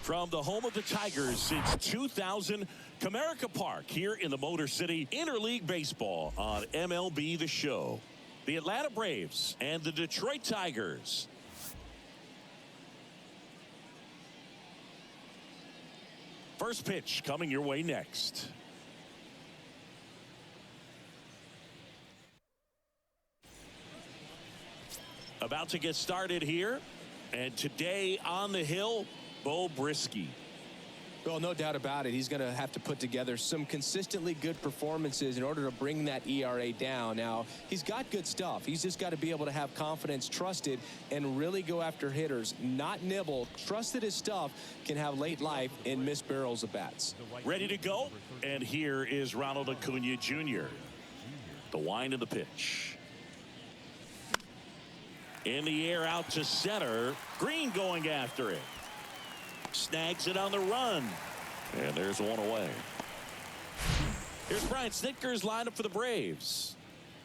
From the home of the Tigers since 2000, Comerica Park here in the Motor City, Interleague Baseball on MLB The Show. The Atlanta Braves and the Detroit Tigers. First pitch coming your way next. About to get started here. And today on the hill, Beau Brieske. Well, no doubt about it. He's going to have to put together some consistently good performances in order to bring that ERA down. Now, he's got good stuff. He's just got to be able to have confidence, trust it, and really go after hitters, not nibble. Trust that his stuff can have late life and miss barrels of bats. Ready to go? And here is Ronald Acuna Jr. The wind of the pitch. In the air out to center. Green going after it. Snags it on the run. And there's one away. Here's Brian Snitker's lineup for the Braves.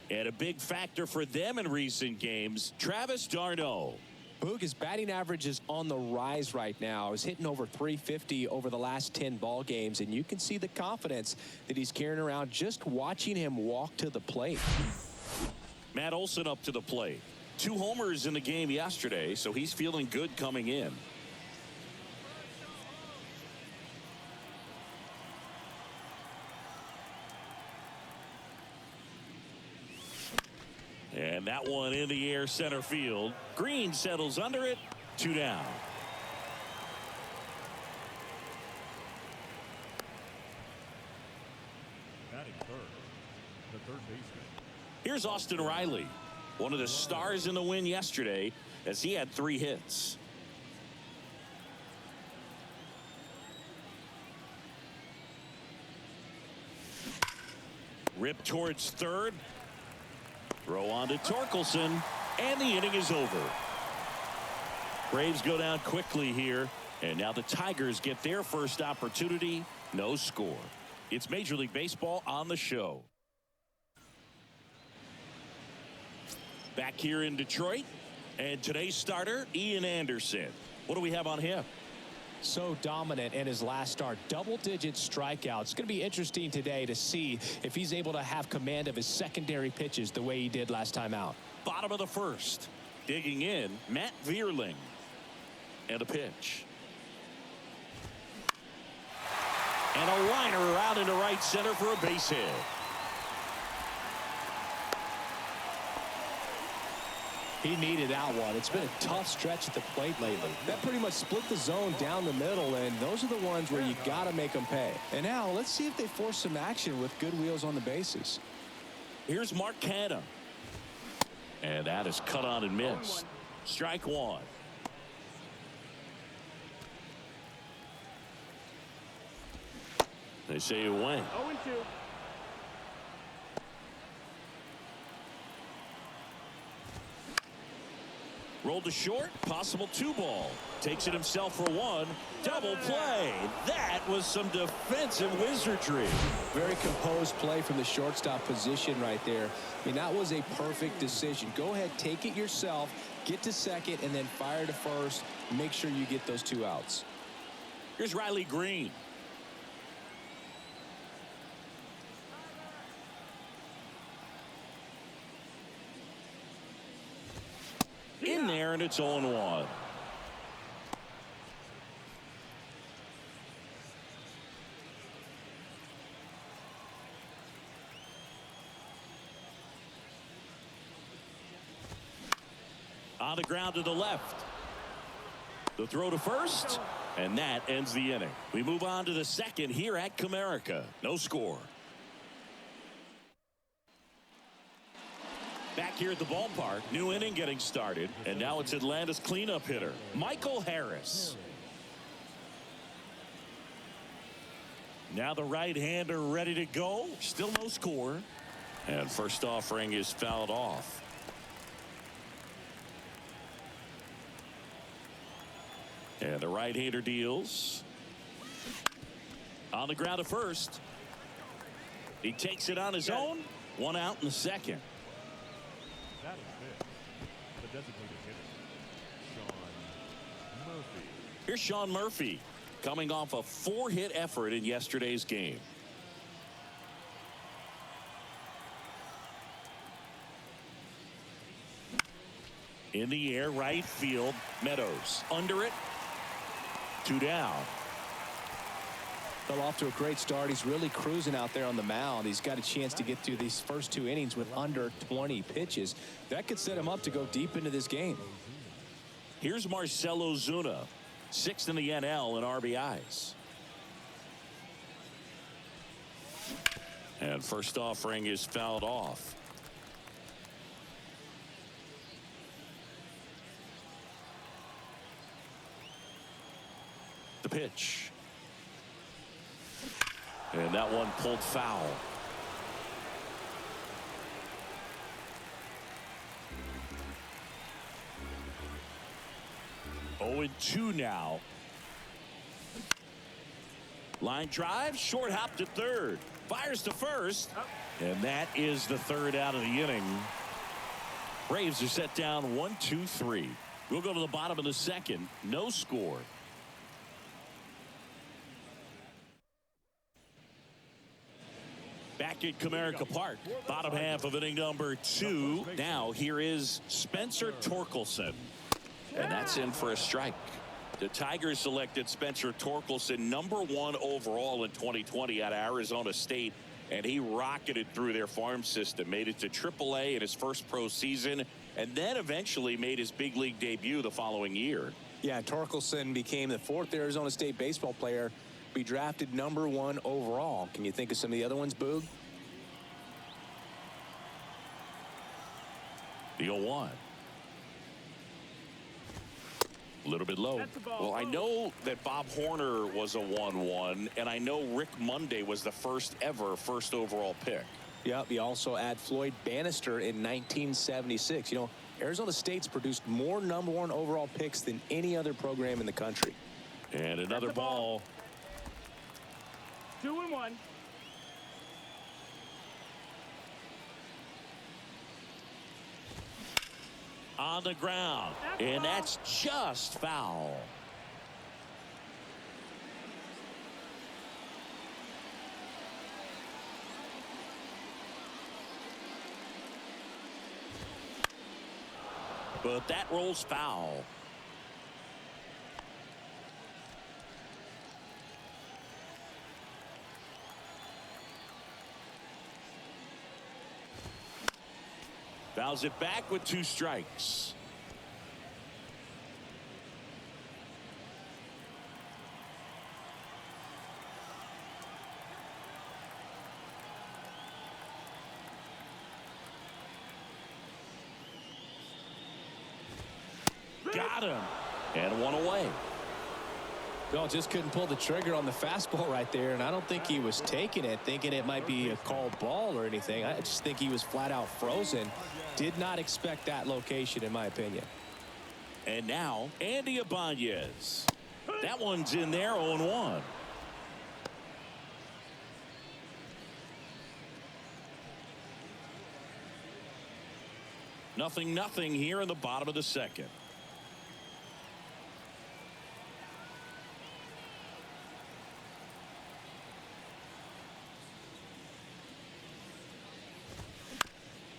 And a big factor for them in recent games, Travis d'Arnaud. Boog, his batting average is on the rise right now. He's hitting over 350 over the last 10 ball games, and you can see the confidence that he's carrying around just watching him walk to the plate. Matt Olson up to the plate. 2 homers in the game yesterday, so he's feeling good coming in. And that one in the air center field. Green settles under it. 2 down. Batting third, the third baseman. Here's Austin Riley, one of the stars in the win yesterday, as he had 3 hits. Rip towards third. Throw on to Torkelson, and the inning is over. Braves go down quickly here, and now the Tigers get their first opportunity. No score. It's Major League Baseball on the show. Back here in Detroit, and today's starter, Ian Anderson. What do we have on him? So dominant in his last start, double-digit strikeouts. It's going to be interesting today to see if he's able to have command of his secondary pitches the way he did last time out. Bottom of the first. Digging in, Matt Vierling. And a pitch. And a liner out into right center for a base hit. He needed that one. It's been a tough stretch at the plate lately. That pretty much split the zone down the middle, and those are the ones where you got to make them pay. And now let's see if they force some action with good wheels on the bases. Here's Mark Canha. And that is cut on and missed. Strike one. They say it went. 0-2. Rolled to short, possible 2-ball. Takes it himself for 1. Double play. That was some defensive wizardry. Very composed play from the shortstop position right there. I mean, that was a perfect decision. Go ahead, take it yourself, get to second, and then fire to first. Make sure you get those 2 outs. Here's Riley Green. In there, and it's 0-1. On the ground to the left. The throw to first, and that ends the inning. We move on to the second here at Comerica. No score. Back here at the ballpark, new inning getting started, and now it's Atlanta's cleanup hitter, Michael Harris. Now the right-hander ready to go. Still no score. And first offering is fouled off. And the right-hander deals. On the ground to first. He takes it on his own. 1 out in the second. That is big. The designated hitter, Sean Murphy. Here's Sean Murphy. coming off a 4-hit effort in yesterday's game. In the air, right field, Meadows. Under it, 2 down. Fell off to a great start. He's really cruising out there on the mound. He's got a chance to get through these first 2 innings with under 20 pitches. That could set him up to go deep into this game. Here's Marcell Ozuna, 6th in the NL in RBIs. And first offering is fouled off. The pitch. And that one pulled foul. Oh, and 2 now. Line drive, short hop to third. Fires to first. And that is the 3rd out of the inning. Braves are set down 1-2-3. We'll go to the bottom of the 2nd. No score. Back at Comerica Park, bottom half of inning number 2. Now here is Spencer Torkelson. And that's in for a strike. The Tigers selected Spencer Torkelson #1 overall in 2020 out of Arizona State. And he rocketed through their farm system, made it to AAA in his first pro season, and then eventually made his big league debut the following year. Yeah, Torkelson became the 4th Arizona State baseball player to be drafted #1 overall. Can you think of some of the other ones, Boog? The 0-1. A little bit low. Well, I know that Bob Horner was a 1-1, and I know Rick Monday was the first overall pick. Yep, you also add Floyd Bannister in 1976. You know, Arizona State's produced more #1 overall picks than any other program in the country. And another ball. 2-1. On the ground, and that's just foul. But that rolls foul. Fouls it back with 2 strikes. Got him. And 1 away. Well, just couldn't pull the trigger on the fastball right there, and I don't think he was taking it, thinking it might be a called ball or anything. I just think he was flat out frozen. Did not expect that location, in my opinion. And now, Andy Ibanez. That one's in there, 0-1. Nothing here in the bottom of the 2nd.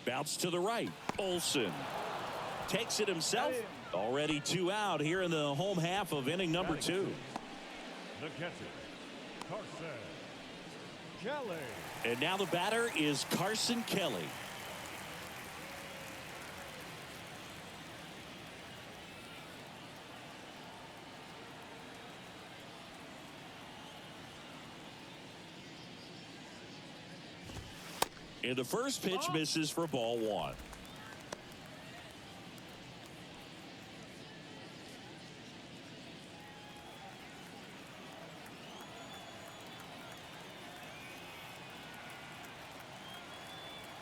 Bounce to the right. Olson takes it himself. Already 2 out here in the home half of inning number 2. The catcher, Carson Kelly. And now the batter is Carson Kelly. And the first pitch misses for ball 1.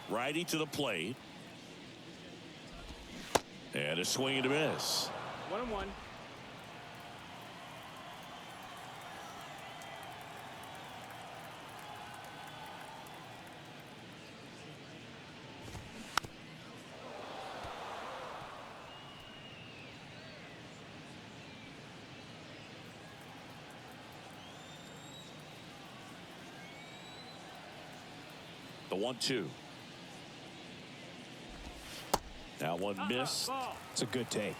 Righty to the plate. And a swing and a miss. 1-1. The 1-2. That one missed. Ball. It's a good take.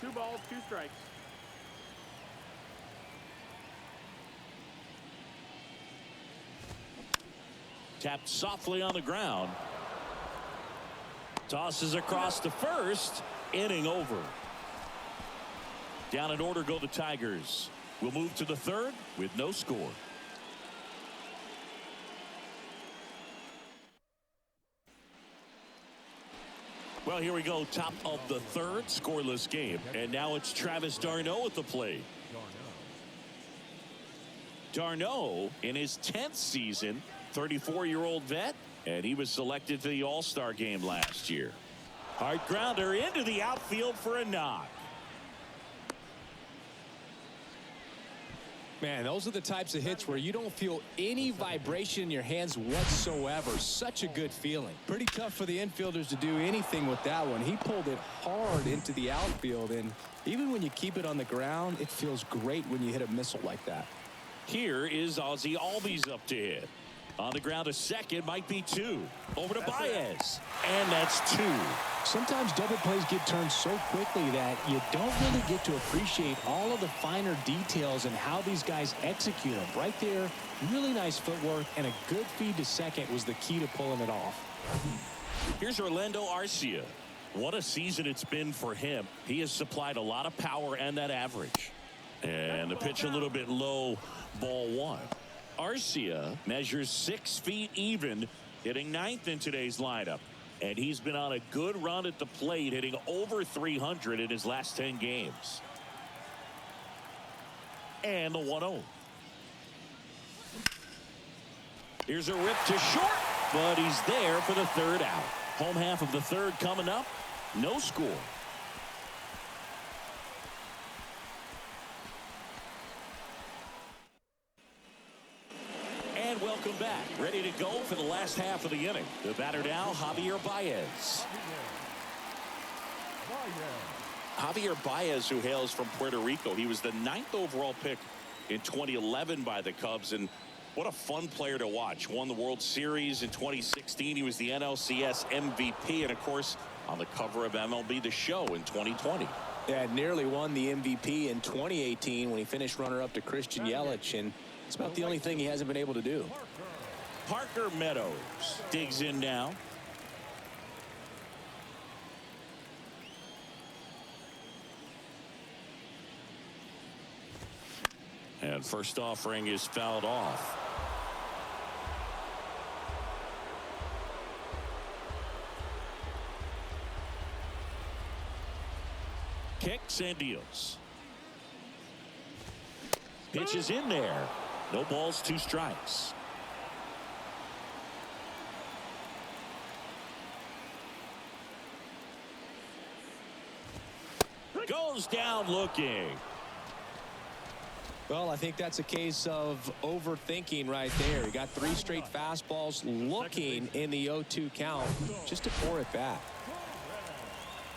2 balls, 2 strikes. Tapped softly on the ground. Tosses across to first. Inning over. Down in order go the Tigers. We'll move to the 3rd with no score. Well, here we go. Top of the 3rd, scoreless game. And now it's Travis d'Arnaud at the plate. d'Arnaud in his 10th season, 34-year-old vet, and he was selected to the All-Star game last year. Hard grounder into the outfield for a knock. Man, those are the types of hits where you don't feel any vibration in your hands whatsoever. Such a good feeling. Pretty tough for the infielders to do anything with that one. He pulled it hard into the outfield, and even when you keep it on the ground, it feels great when you hit a missile like that. Here is Ozzie Albies up to hit. On the ground, a second, might be 2. Over to Baez. And that's 2. Sometimes double plays get turned so quickly that you don't really get to appreciate all of the finer details and how these guys execute them. Right there, really nice footwork, and a good feed to second was the key to pulling it off. Here's Orlando Arcia. What a season it's been for him. He has supplied a lot of power and that average. And the pitch a little bit low, ball 1. Arcia measures 6 feet even, hitting 9th in today's lineup. And he's been on a good run at the plate, hitting over 300 in his last 10 games. And the 1-0. Here's a rip to short, but he's there for the 3rd out. Home half of the 3rd coming up. No score. And welcome back. Ready to go for the last half of the inning. The batter now, Javier Baez. Javier Baez, who hails from Puerto Rico. He was the 9th overall pick in 2011 by the Cubs, and what a fun player to watch. Won the World Series in 2016. He was the NLCS MVP, and of course on the cover of MLB The Show in 2020. Yeah, nearly won the MVP in 2018 when he finished runner-up to Christian Yelich, and it's about the only thing he hasn't been able to do. Parker Meadows digs in now. And first offering is fouled off. Kicks and deals. Pitch is in there. No balls, 2 strikes. Goes down looking. Well, I think that's a case of overthinking right there. He got 3 straight fastballs looking in the 0-2 count just to pour it back.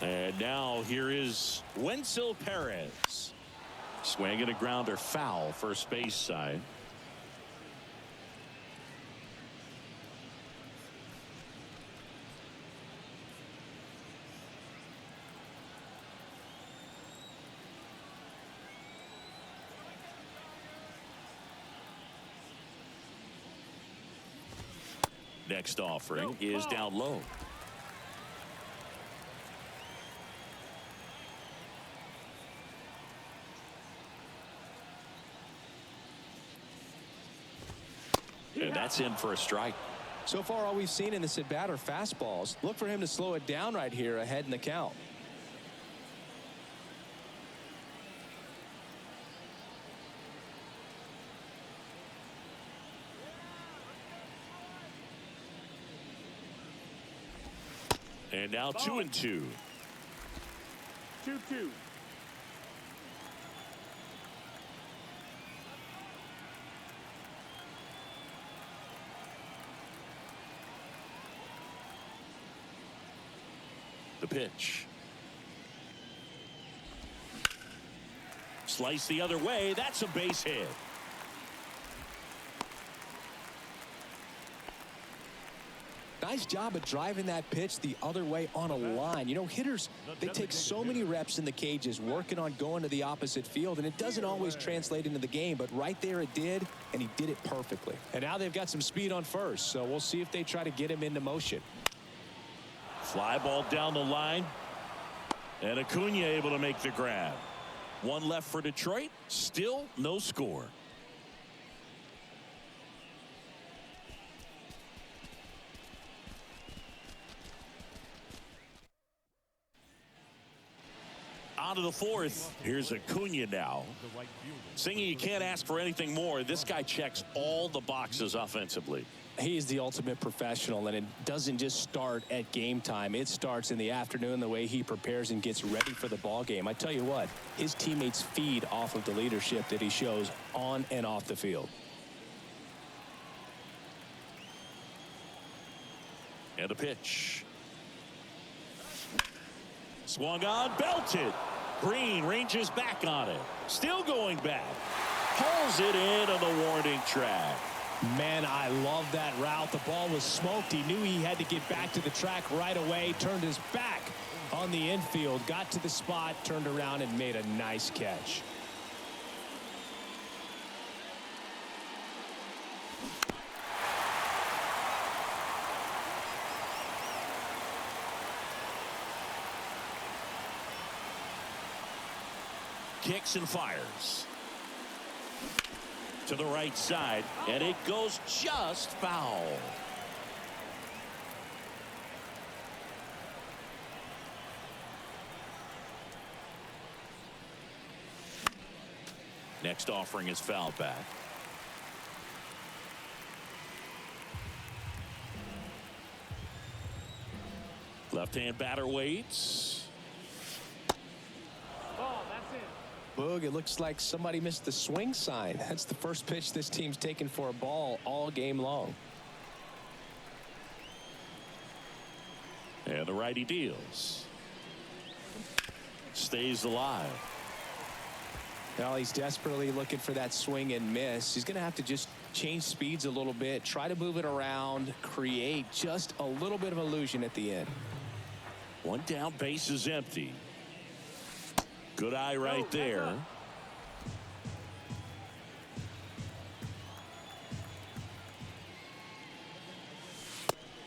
And now here is Wenzel Perez. Swinging a grounder foul, first base side. Next offering is down low. And that's in for a strike. So far, all we've seen in this at-bat are fastballs. Look for him to slow it down right here ahead in the count. And now 2-2. 2-2. The pitch. Slice the other way. That's a base hit. nice job of driving that pitch the other way on a line. You know, hitters, they take so many reps in the cages working on going to the opposite field, and it doesn't always translate into the game, but right there it did, and he did it perfectly. And now they've got some speed on first, so we'll see if they try to get him into motion. Fly ball down the line, and Acuna able to make the grab. One left for Detroit, still no score. On to the fourth. Here's Acuna now. Singing, you can't ask for anything more. This guy checks all the boxes offensively. He is the ultimate professional, and it doesn't just start at game time. It starts in the afternoon, the way he prepares and gets ready for the ball game. I tell you what, his teammates feed off of the leadership that he shows on and off the field. And a pitch. Swung on, belted. Green ranges back on it. Still going back. Pulls it in on the warning track. Man, I love that route. The ball was smoked. He knew he had to get back to the track right away. Turned his back on the infield. Got to the spot, turned around, and made a nice catch. Kicks and fires to the right side, and it goes just foul. Next offering is foul back. Left-hand batter waits. Boog, it looks like somebody missed the swing sign. That's the first pitch this team's taken for a ball all game long. And the righty deals. Stays alive. Well, he's desperately looking for that swing and miss. He's going to have to just change speeds a little bit, try to move it around, create just a little bit of illusion at the end. One down, base is empty. Good eye right there.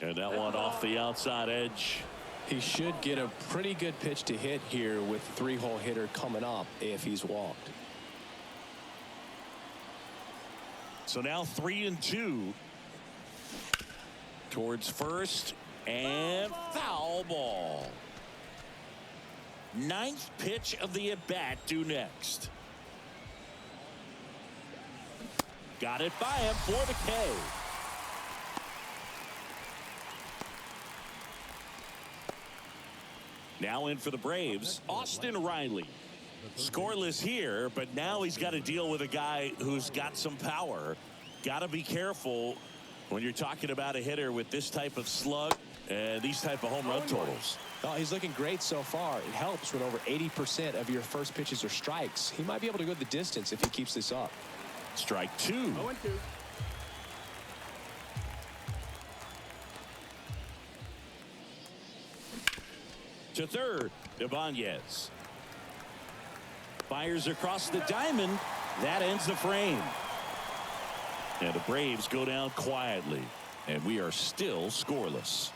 And that one off the outside edge. He should get a pretty good pitch to hit here with the three-hole hitter coming up if he's walked. So now 3-2 towards first, and foul ball. Ninth pitch of the at-bat due next. Got it by him for the K. Now in for the Braves, Austin Riley. Scoreless here, but now he's got to deal with a guy who's got some power. Got to be careful when you're talking about a hitter with this type of slug and these type of home run totals. Oh, he's looking great so far. It helps when over 80% of your first pitches are strikes. He might be able to go the distance if he keeps this up. Strike two. 0-2. To third, Ibanez. Fires across the diamond. That ends the frame. And the Braves go down quietly. And we are still scoreless.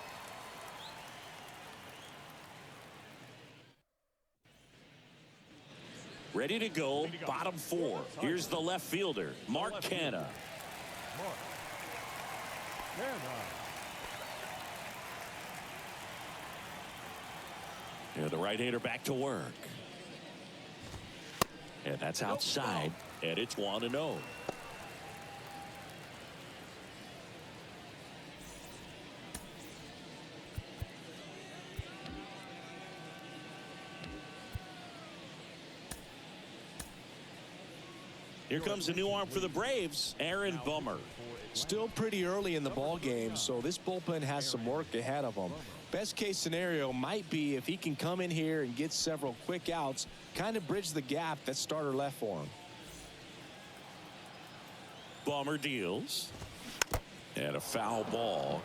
Ready to go, bottom four. Here's the left fielder, Mark Canha. And the right-hander back to work. And that's outside, and it's 1-0. Here comes a new arm for the Braves, Aaron Bummer. Still pretty early in the ball game, so this bullpen has some work ahead of them. Best case scenario might be if he can come in here and get several quick outs, kind of bridge the gap that starter left for him. Bummer deals. And a foul ball.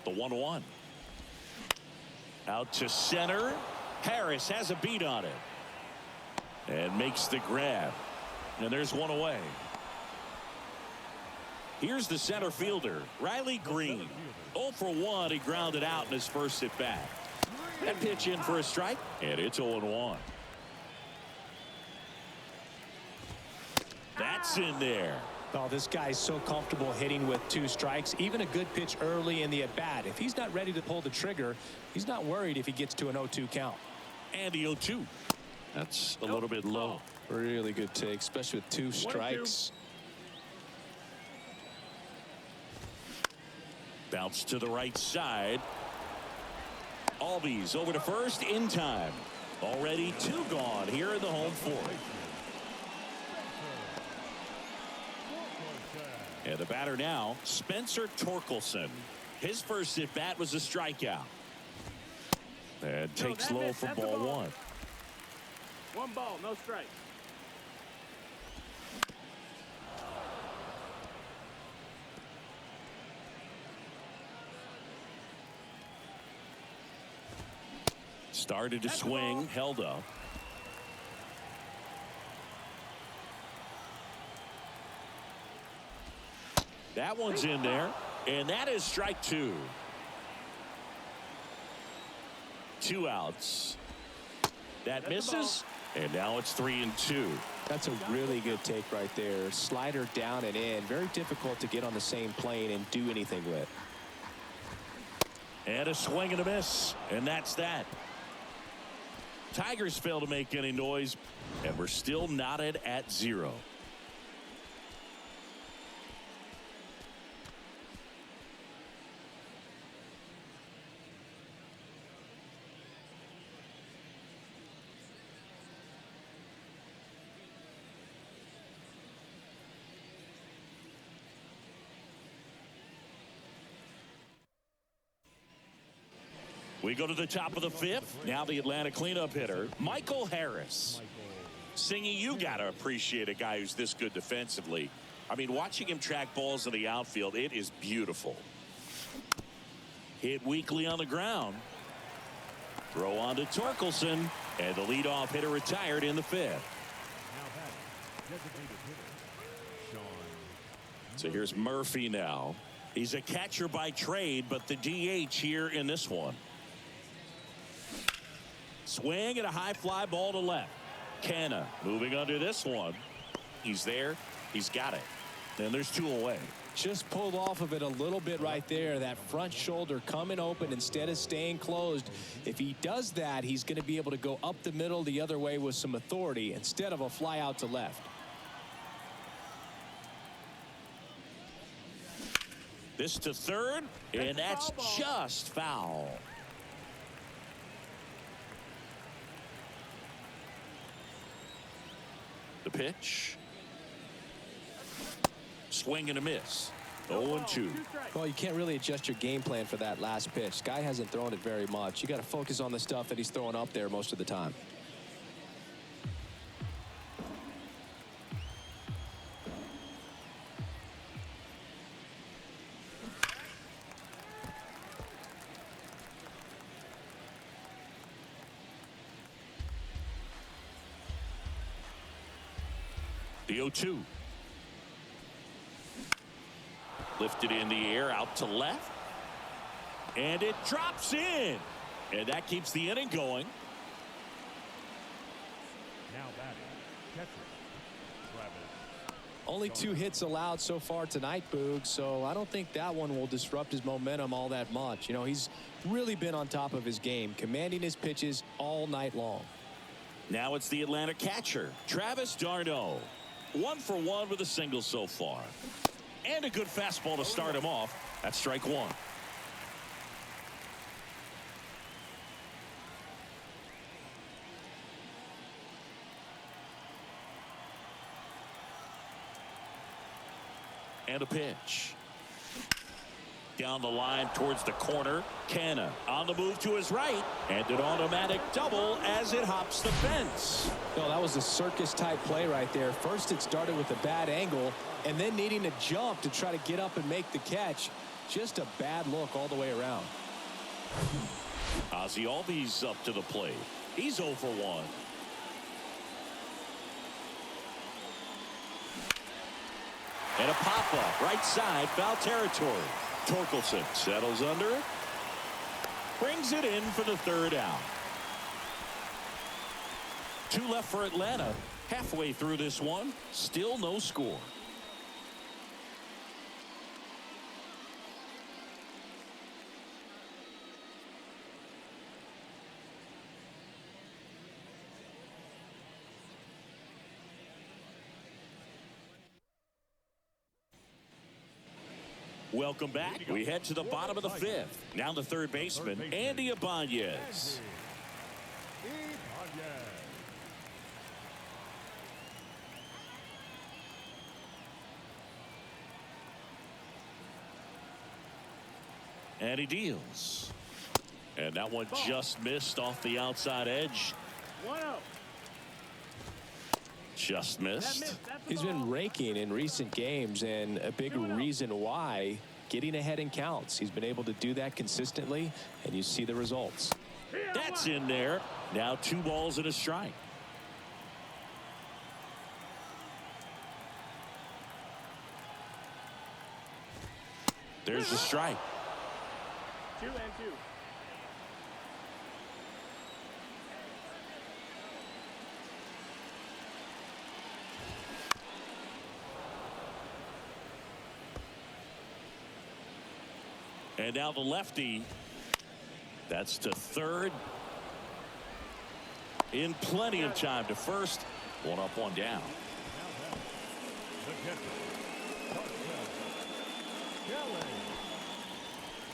The 1-1. Out to center. Harris has a beat on it. And makes the grab. And there's one away. Here's the center fielder, Riley Green. 0 for 1. He grounded out in his first at bat. That pitch in for a strike. And it's 0-1. That's in there. Oh, this guy's so comfortable hitting with 2 strikes. Even a good pitch early in the at-bat. If he's not ready to pull the trigger, he's not worried if he gets to an 0-2 count. And the 0-2. That's a little bit low. Really good take, especially with 2 strikes. Bounce to the right side. Albies over to first in time. Already 2 gone here in the home 4th. And the batter now, Spencer Torkelson. His first at bat was a strikeout. And takes low for ball 1. 1 ball, no strike. Started to swing, held up. That one's in there, and that is strike 2. 2 outs. That misses, and now it's 3-2. That's a really good take right there. Slider down and in. Very difficult to get on the same plane and do anything with. And a swing and a miss, and that's that. Tigers fail to make any noise, and we're still knotted at 0. We go to the top of the 5th. Now the Atlanta cleanup hitter, Michael Harris. Singy, you got to appreciate a guy who's this good defensively. I mean, watching him track balls in the outfield, it is beautiful. Hit weakly on the ground. Throw on to Torkelson, and the leadoff hitter retired in the 5th. So here's Murphy now. He's a catcher by trade, but the DH here in this one. Swing and a high fly ball to left. Canna moving under this one. He's there. He's got it. And there's 2 away. Just pulled off of it a little bit right there. That front shoulder coming open instead of staying closed. If he does that, he's going to be able to go up the middle the other way with some authority instead of a fly out to left. This to third, and that's just foul. The pitch. Swing and a miss. 0-2. Well, you can't really adjust your game plan for that last pitch. Guy hasn't thrown it very much. You got to focus on the stuff that he's throwing up there most of the time. The 0-2. Lifted in the air out to left. And it drops in. And that keeps the inning going. Now batting, catcher, Travis. Only 2 hits allowed so far tonight, Boog, so I don't think that one will disrupt his momentum all that much. You know, he's really been on top of his game, commanding his pitches all night long. Now it's the Atlanta catcher, Travis d'Arnaud. 1 for 1 with a single so far. And a good fastball to start him off. That's strike 1. And a pitch. Down the line towards the corner. Canna on the move to his right. And an automatic double as it hops the fence. No, that was a circus type play right there. First it started with a bad angle and then needing to jump to try to get up and make the catch. just a bad look all the way around. Ozzie Albies up to the plate. He's 0 for 1. And a pop-up right side, foul territory. Torkelson settles under it. Brings it in for the 3rd out. 2 left for Atlanta. Halfway through this one, still no score. Welcome back. We head to the bottom of the 5th. Now the 3rd baseman, Andy Ibanez. And he deals. And that one just missed off the outside edge. 1-0. Just missed. He's been raking in recent games, and a big reason why, getting ahead in counts. He's been able to do that consistently, and you see the results. That's in there. Now 2 balls and a strike. There's the strike. 2-2. And now the lefty. That's to 3rd. In plenty of time to 1st. 1 up, 1 down.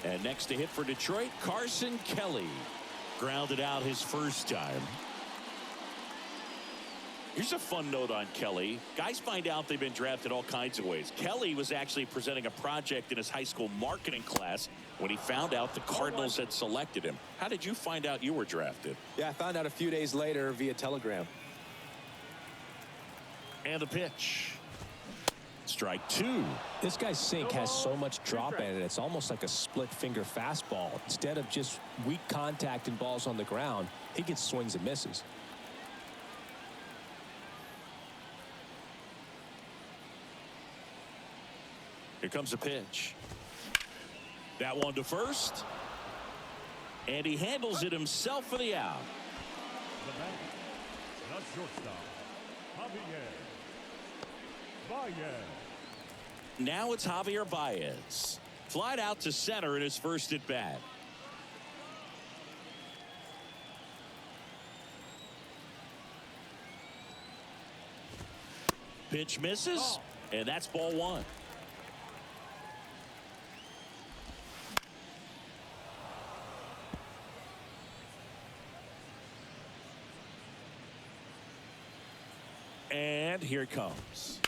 And next to hit for Detroit, Carson Kelly. Grounded out his first time. Here's a fun note on Kelly. Guys find out they've been drafted all kinds of ways. Kelly was actually presenting a project in his high school marketing class when he found out the Cardinals had selected him. How did you find out you were drafted? Yeah, I found out a few days later via telegram. And the pitch. Strike 2. This guy's sink has so much drop in it. It's almost like a split finger fastball. Instead of just weak contact and balls on the ground, he gets swings and misses. Here comes a pitch. That one to 1st. And he handles it himself for the out. The batter, the shortstop, Javier Baez. Now it's Javier Baez. Flied out to center in his first at bat. Pitch misses, and that's ball 1. And here it comes.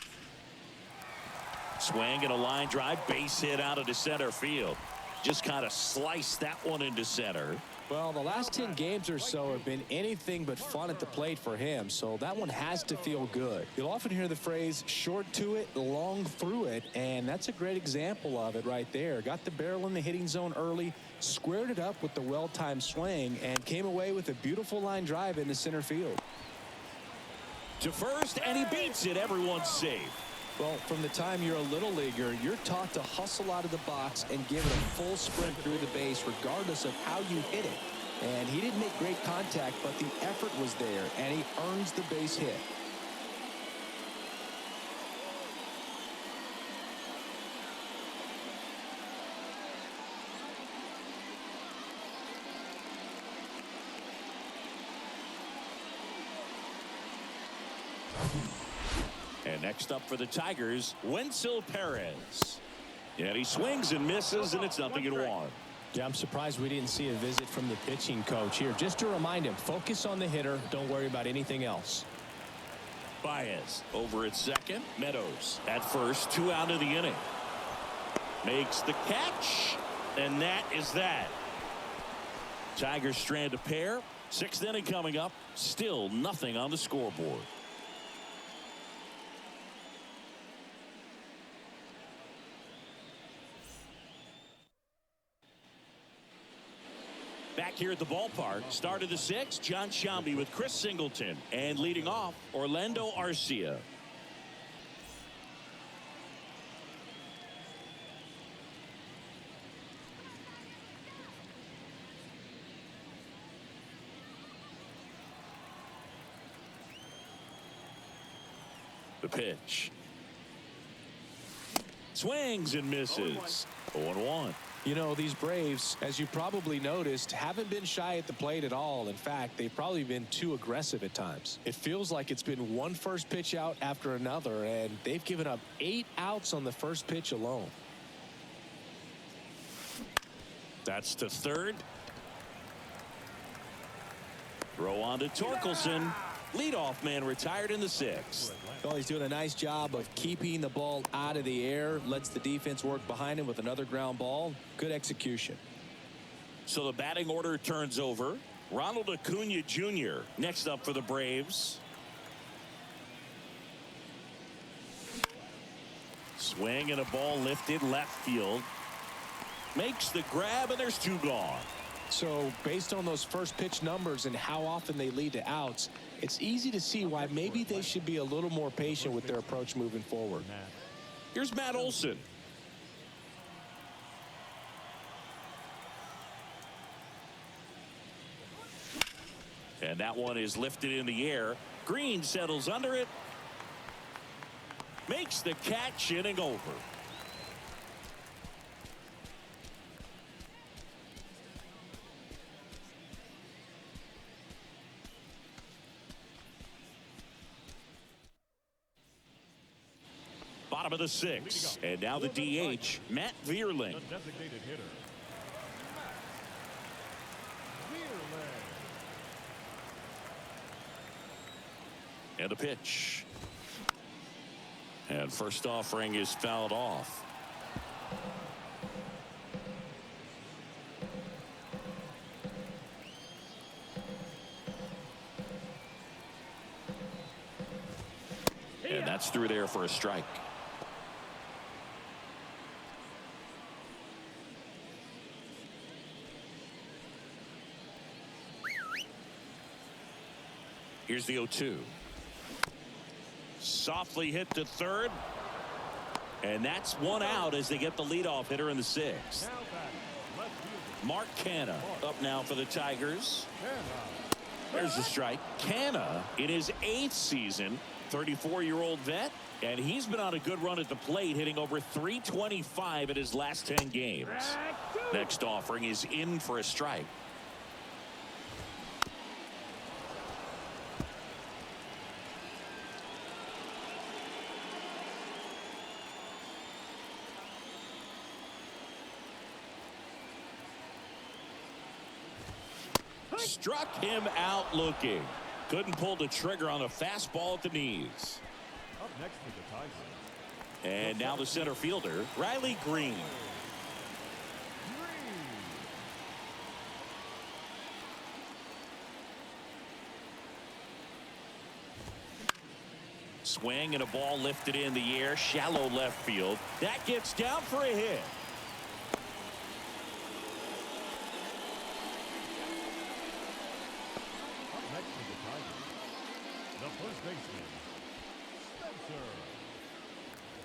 Swing and a line drive, base hit out into center field. Just kind of sliced that one into center. Well, the last 10 games or so have been anything but fun at the plate for him, so that one has to feel good. You'll often hear the phrase short to it, long through it, and that's a great example of it right there. Got the barrel in the hitting zone early, squared it up with the well-timed swing, and came away with a beautiful line drive into center field. To 1st, and he beats it. Everyone's safe. Well, from the time you're a little leaguer, you're taught to hustle out of the box and give it a full sprint through the base regardless of how you hit it. And he didn't make great contact, but the effort was there, and he earns the base hit. And next up for the Tigers, Wenzel Perez. And he swings and misses, and it's 0-1. Yeah, I'm surprised we didn't see a visit from the pitching coach here. Just to remind him, focus on the hitter. Don't worry about anything else. Baez over at second. Meadows at first. 2 out of the inning. Makes the catch, and that is that. Tigers strand a pair. 6th inning coming up. Still nothing on the scoreboard. here at the ballpark. Start of the sixth, John Sciambi with Chris Singleton. And leading off, Orlando Arcia. The pitch. Swings and misses. 0-1. You know, these Braves, as you probably noticed, haven't been shy at the plate at all. In fact, they've probably been too aggressive at times. It feels like it's been one first pitch out after another, and they've given up 8 outs on the first pitch alone. That's to third. Throw on to Torkelson. Leadoff man retired in the sixth. Well, he's doing a nice job of keeping the ball out of the air. Lets the defense work behind him with another ground ball. Good execution. So the batting order turns over. Ronald Acuna Jr. next up for the Braves. Swing and a ball lifted left field. Makes the grab, and there's 2 gone. So based on those first pitch numbers and how often they lead to outs, it's easy to see why maybe they should be a little more patient with their approach moving forward. Here's Matt Olson. And that one is lifted in the air. Green settles under it. Makes the catch, inning over. Bottom of the 6th. And now the DH, Matt Vierling. The designated hitter. And a pitch. And first offering is fouled off. And that's through there for a strike. Here's the 0-2. Softly hit to third. And that's one out as they get the leadoff hitter in the 6th. Mark Canha up now for the Tigers. There's the strike. Canha in his 8th season, 34-year-old vet, and he's been on a good run at the plate, hitting over .325 in his last 10 games. Next offering is in for a strike. Struck him out looking. Couldn't pull the trigger on a fastball at the knees. Up next for the Tigers. And now the center fielder, Riley Green. Swing and a ball lifted in the air, shallow left field. That gets down for a hit.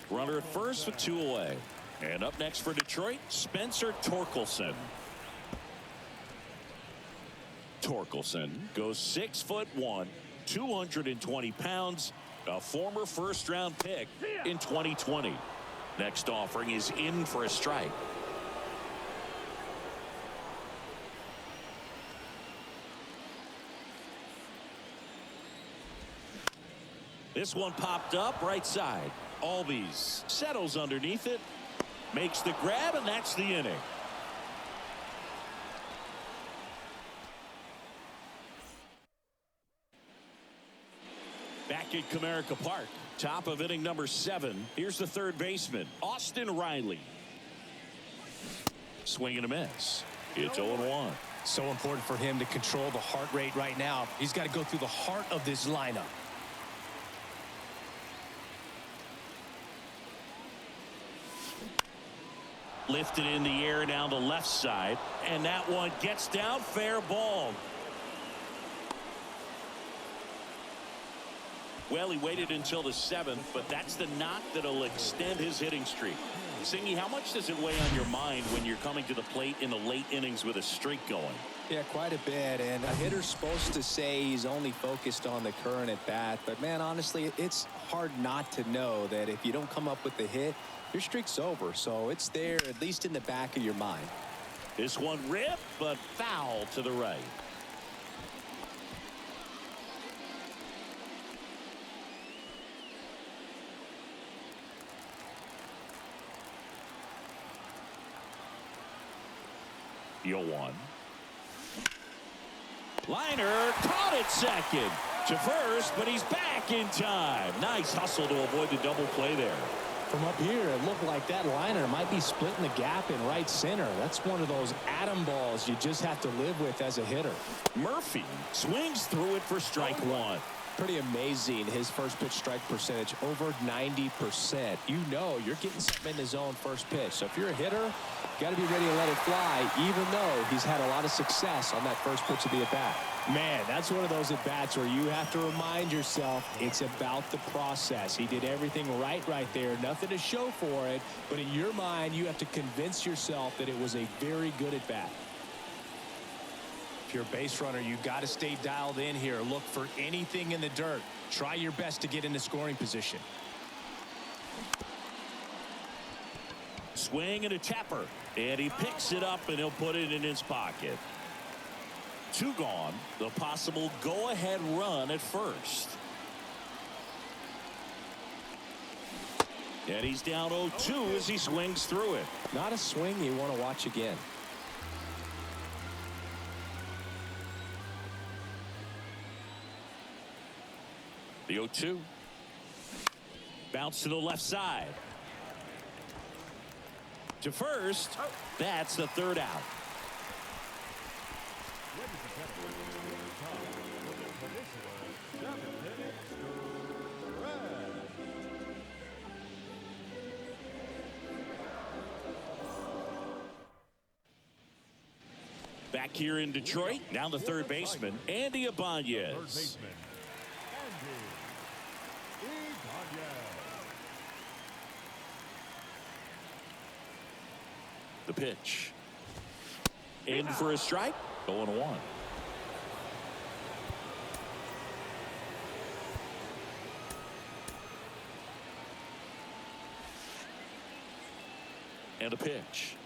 Runner at first with 2 away. And up next for Detroit, Spencer Torkelson. Torkelson goes 6'1", 220 pounds, a former first-round pick in 2020. Next offering is in for a strike. This one popped up right side. Albies settles underneath it, makes the grab, and that's the inning. Back at Comerica Park, top of inning number 7. Here's the third baseman, Austin Riley. Swing and a miss. It's 0-1. So important for him to control the heart rate right now. He's got to go through the heart of this lineup. Lifted in the air down the left side. And that one gets down. Fair ball. Well, he waited until the 7th, but that's the knock that'll extend his hitting streak. Singy, how much does it weigh on your mind when you're coming to the plate in the late innings with a streak going? Yeah, quite a bit. And a hitter's supposed to say he's only focused on the current at bat. But, man, honestly, it's hard not to know that if you don't come up with the hit, your streak's over. So it's there, at least in the back of your mind. This one ripped, but foul to the right. The 0-1. Liner caught it second to first, but he's back in time. Nice hustle to avoid the double play there. From up here, it looked like that liner might be splitting the gap in right center. That's one of those atom balls you just have to live with as a hitter. Murphy swings through it for strike one. Pretty amazing, his first pitch strike percentage, over 90%. You know you're getting something in the zone first pitch. So if you're a hitter, you got to be ready to let it fly, even though he's had a lot of success on that first pitch of the at-bat. Man, that's one of those at-bats where you have to remind yourself it's about the process. He did everything right there. Nothing to show for it. But in your mind, you have to convince yourself that it was a very good at-bat. If you're a base runner, you got to stay dialed in here. Look for anything in the dirt. Try your best to get into scoring position. Swing and a tapper. And he picks it up and he'll put it in his pocket. 2 gone. The possible go-ahead run at first. And he's down 0-2 as he swings through it. Not a swing you want to watch again. The 0-2. Bounce to the left side. To first. That's the third out. Back here in Detroit, now the third baseman, Andy Ibanez. The pitch. In for a strike. 0-1. And a pitch.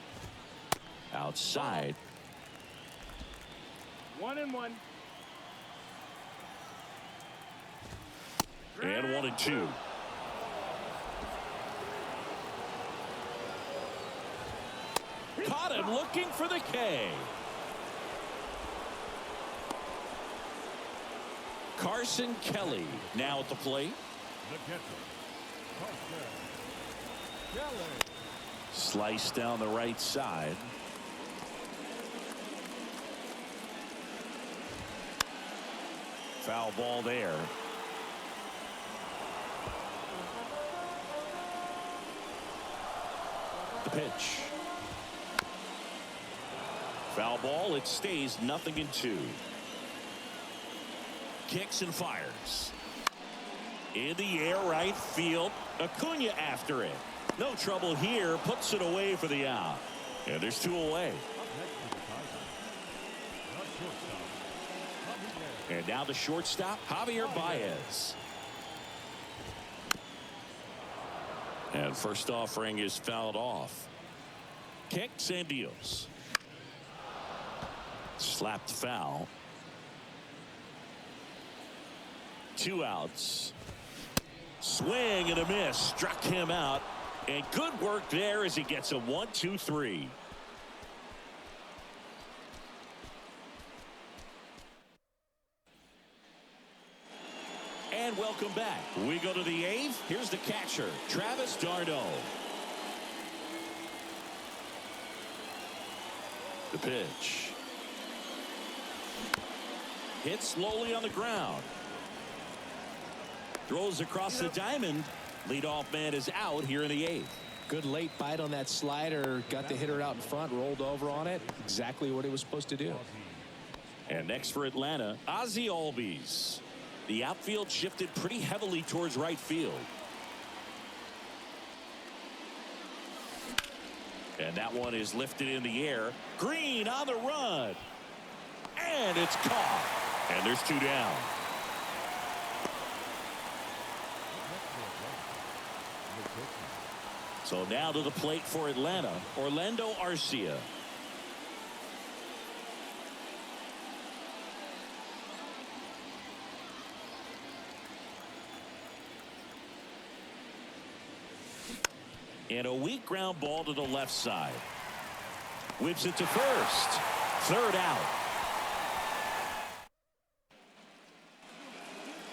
Outside. 1-1. And 1-2. Caught him looking for the K. Carson Kelly now at the plate. The catcher, Carson Kelly. Slice down the right side. Foul ball there. The pitch. Foul ball. It stays 0-2. Kicks and fires. In the air, right field. Acuna after it. No trouble here. Puts it away for the out. And there's 2 away. And now the shortstop, Javier Baez. And first offering is fouled off. Kicks and deals. Slapped foul. 2 outs. Swing and a miss. Struck him out. And good work there as he gets a 1-2-3. And welcome back. We go to the 8th. Here's the catcher, Travis d'Arnaud. The pitch. Hit slowly on the ground. Throws across the diamond. Leadoff man is out here in the 8th. Good late bite on that slider. Got the hitter out in front, rolled over on it. Exactly what he was supposed to do. And next for Atlanta, Ozzie Albies. The outfield shifted pretty heavily towards right field. And that one is lifted in the air. Green on the run. And it's caught. And there's 2 down. So now to the plate for Atlanta, Orlando Arcia. And a weak ground ball to the left side. Whips it to first. 3rd out.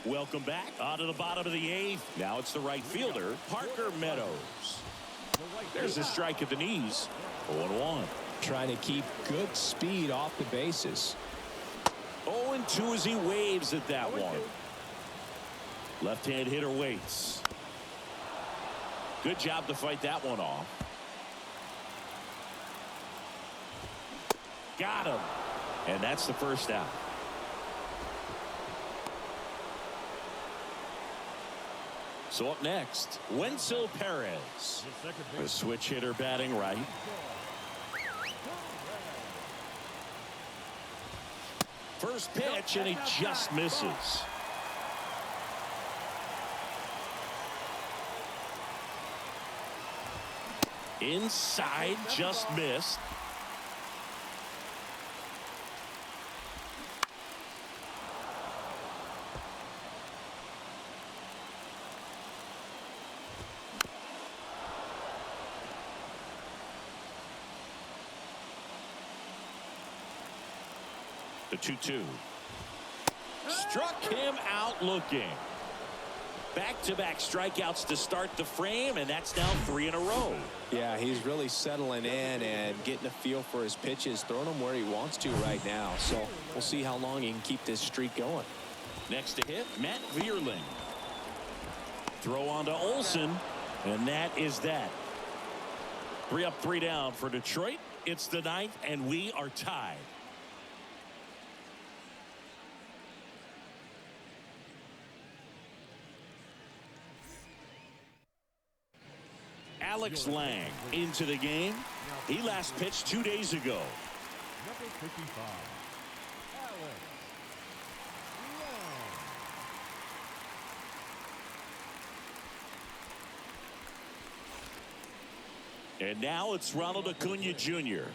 Welcome back. On to the bottom of the 8th. Now it's the right fielder, Parker Meadows. There's a strike at the knees. 0-1. Trying to keep good speed off the bases. 0-2 as he waves at that one. Left-hand hitter waits. Good job to fight that one off. Got him. And that's the 1st out. So up next, Wenzel Perez. The switch hitter batting right. First pitch, and he just misses. Inside, just missed. The 2-2. Struck him out looking. Back-to-back strikeouts to start the frame, and that's now 3 in a row. Yeah, he's really settling in and getting a feel for his pitches, throwing them where he wants to right now. So we'll see how long he can keep this streak going. Next to hit, Matt Vierling. Throw on to Olsen, and that is that. 3 up, 3 down for Detroit. It's the 9th, and we are tied. Alex Lang into the game. He last pitched 2 days ago. Number 55, Alex Lang. And now it's Ronald Acuna Jr.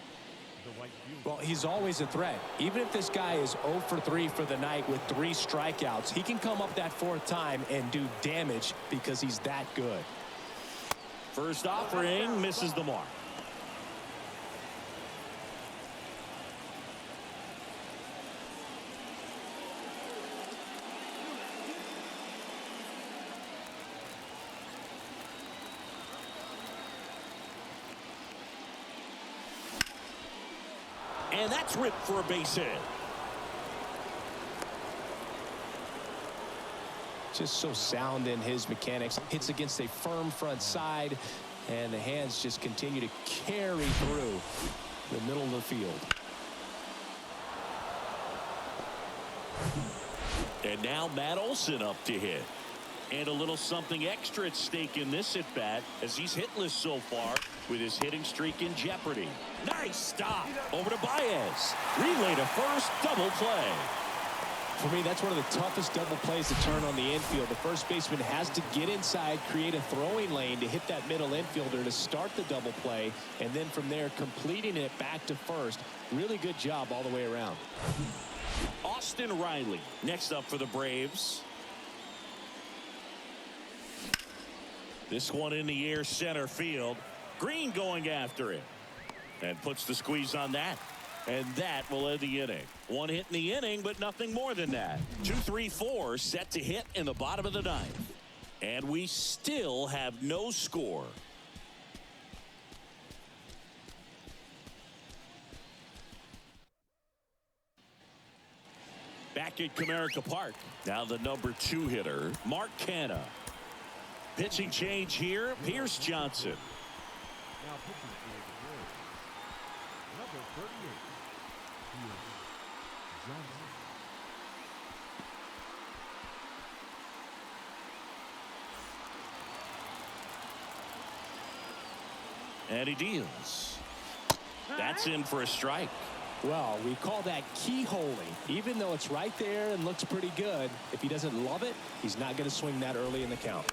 Well, he's always a threat. Even if this guy is 0 for 3 for the night with 3 strikeouts, he can come up that 4th time and do damage because he's that good. First offering misses the mark. And that's ripped for a base hit. Just so sound in his mechanics. Hits against a firm front side, and the hands just continue to carry through the middle of the field. And now Matt Olson up to hit. And a little something extra at stake in this at bat as he's hitless so far with his hitting streak in jeopardy. Nice stop. Over to Baez. Relay to first. Double play. For me, that's one of the toughest double plays to turn on the infield. The first baseman has to get inside, create a throwing lane to hit that middle infielder to start the double play, and then from there completing it back to first. Really good job all the way around. Austin Riley next up for the Braves. This one in the air center field. Green going after it and puts the squeeze on that. And that will end the inning. 1 hit in the inning, but nothing more than that. 2, 3, 4 set to hit in the bottom of the 9th. And we still have no score. Back at Comerica Park. Now the number 2 hitter, Mark Canha. Pitching change here, Pierce Johnson. Now pitching for the Braves, number 38, Felix Johnson. And he deals. That's in for a strike. Well, we call that keyholing. Even though it's right there and looks pretty good, if he doesn't love it, he's not going to swing that early in the count.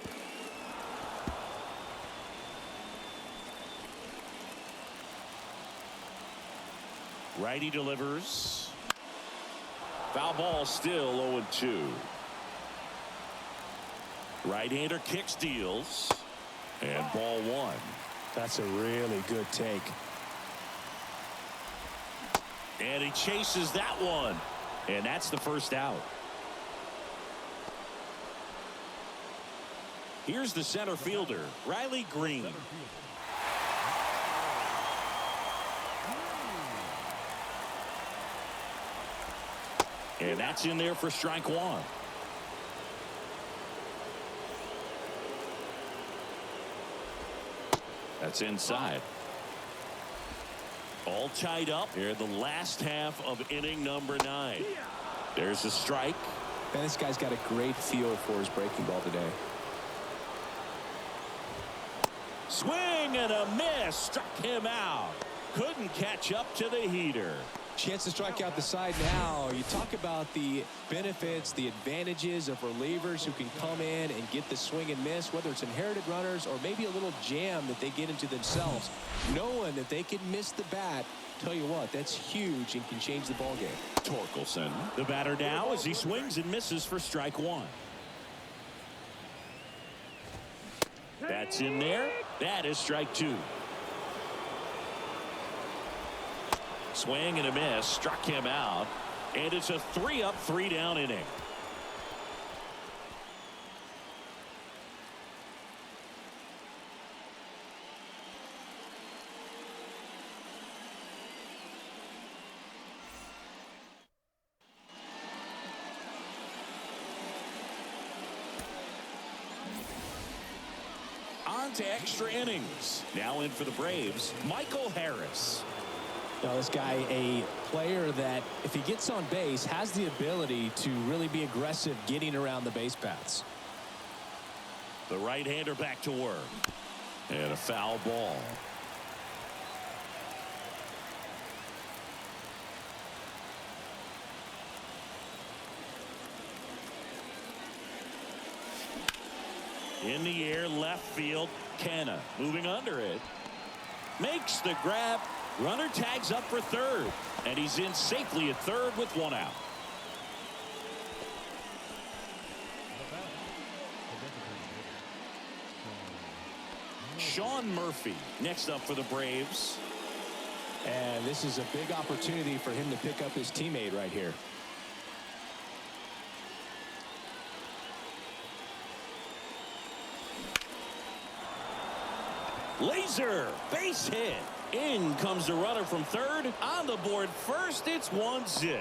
Righty delivers. Foul ball, still 0-2. Right-hander kicks, deals. And ball one. That's a really good take. And he chases that one. And that's the first out. Here's the center fielder, Riley Green. And that's in there for strike one. That's inside. All tied up here in the last half of inning number 9. There's a strike. Man, this guy's got a great feel for his breaking ball today. Swing and a miss. Struck him out. Couldn't catch up to the heater. Chance to strike out the side now. You talk about the benefits, the advantages of relievers who can come in and get the swing and miss, whether it's inherited runners or maybe a little jam that they get into themselves. Knowing that they can miss the bat, tell you what, that's huge and can change the ball game. Torkelson, the batter now as he swings and misses for strike one. That's in there. That is strike two. Swing and a miss, struck him out, and it's a 3-up, 3-down inning. On to extra innings. Now in for the Braves, Michael Harris. Now, this guy, a player that, if he gets on base, has the ability to really be aggressive getting around the base paths. The right-hander back to work. And a foul ball. In the air, left field. Canna moving under it. Makes the grab. Runner tags up for third. And he's in safely at third with one out. Sean Murphy next up for the Braves. And this is a big opportunity for him to pick up his teammate right here. Laser base hit. In comes the runner from third. On the board first, it's 1-0.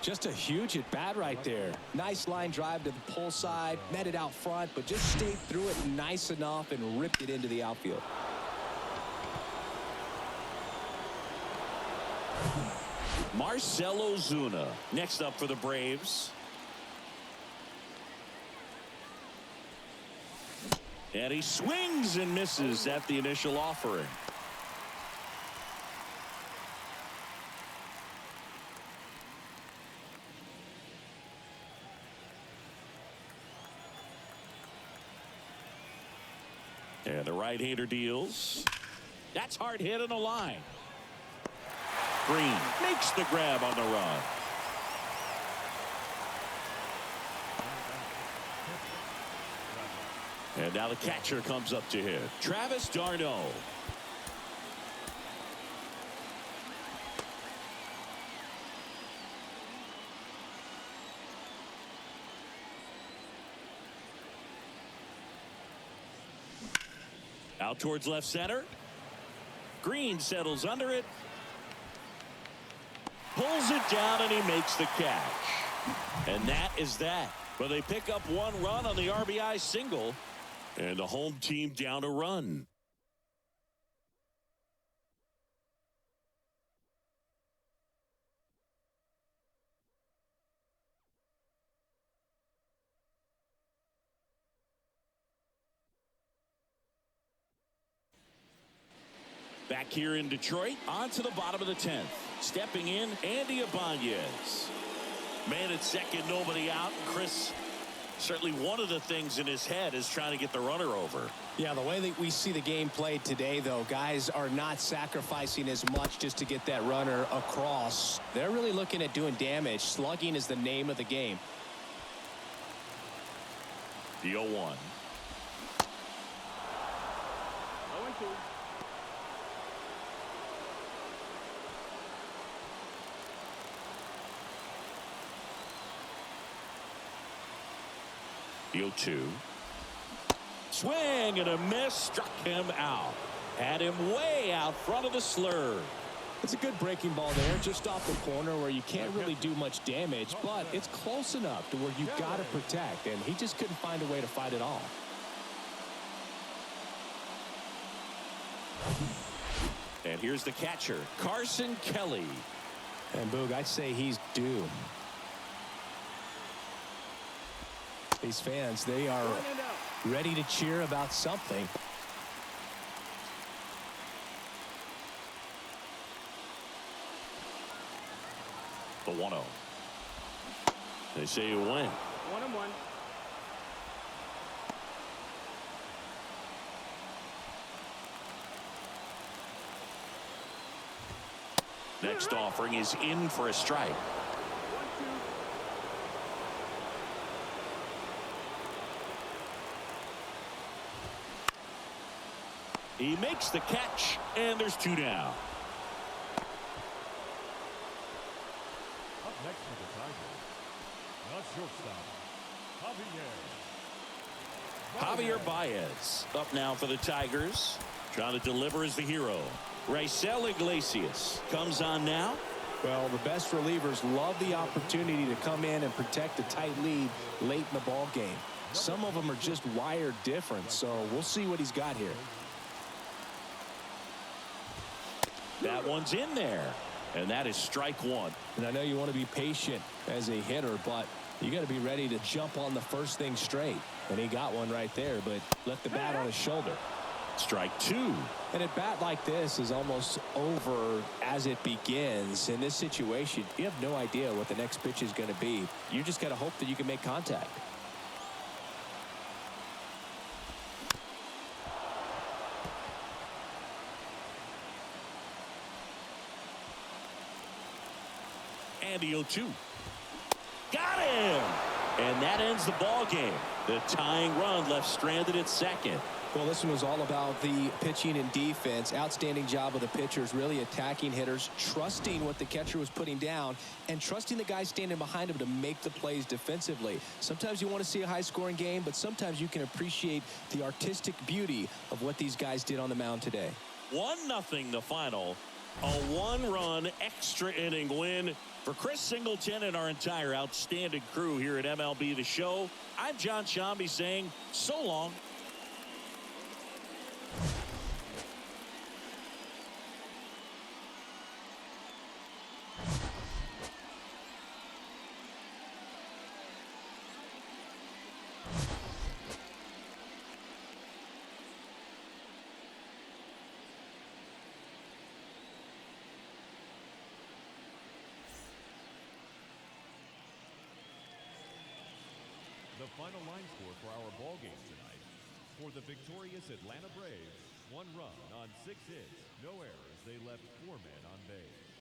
Just a huge at bat right there. Nice line drive to the pull side, met it out front, but just stayed through it nice enough and ripped it into the outfield. Marcell Ozuna next up for the Braves. And he swings and misses at the initial offering. And the right-hander deals. That's hard hit on the line. Green makes the grab on the run. And now the catcher comes up to hit. Travis d'Arnaud. Out towards left center. Green settles under it. Pulls it down and he makes the catch. And that is that. But they pick up one run on the RBI single. And the home team down a run. Back here in Detroit, on to the bottom of the 10th. Stepping in, Andy Ibanez. Man at second, nobody out. And Chris, certainly one of the things in his head is trying to get the runner over. Yeah, the way that we see the game played today, though, guys are not sacrificing as much just to get that runner across. They're really looking at doing damage. Slugging is the name of the game. The 0-1. 0-2. The 0-2. Swing and a miss, struck him out. Had him way out front of the slur. It's a good breaking ball there, just off the corner where you can't really do much damage, but it's close enough to where you've got to protect, and he just couldn't find a way to fight it off. And here's the catcher, Carson Kelly. And Boog, I'd say he's due. These fans, they are ready to cheer about something. The 1-0. They say you win. 1-1. Next offering is in for a strike. 1-2. He makes the catch, and there's 2 down. Up next for the Tigers, the shortstop, Javier Baez up now for the Tigers. Trying to deliver as the hero. Raisel Iglesias comes on now. Well, the best relievers love the opportunity to come in and protect a tight lead late in the ball game. Some of them are just wired different, so we'll see what he's got here. That one's in there. And that is strike 1. And I know you want to be patient as a hitter, but you got to be ready to jump on the first thing straight. And he got one right there, but left the bat on his shoulder. Strike 2. And a bat like this is almost over as it begins. In this situation, you have no idea what the next pitch is going to be. You just got to hope that you can make contact. And the 0-2. Got him! And that ends the ball game. The tying run left stranded at second. Well, this one was all about the pitching and defense. Outstanding job of the pitchers, really attacking hitters, trusting what the catcher was putting down, and trusting the guy standing behind him to make the plays defensively. Sometimes you want to see a high-scoring game, but sometimes you can appreciate the artistic beauty of what these guys did on the mound today. 1-0 the final. A 1-run extra inning win for Chris Singleton and our entire outstanding crew here at MLB The Show. I'm John Shambi saying so long. the final line score for our ball game tonight. For the victorious Atlanta Braves, 1 run on 6 hits, no errors. They left 4 men on base.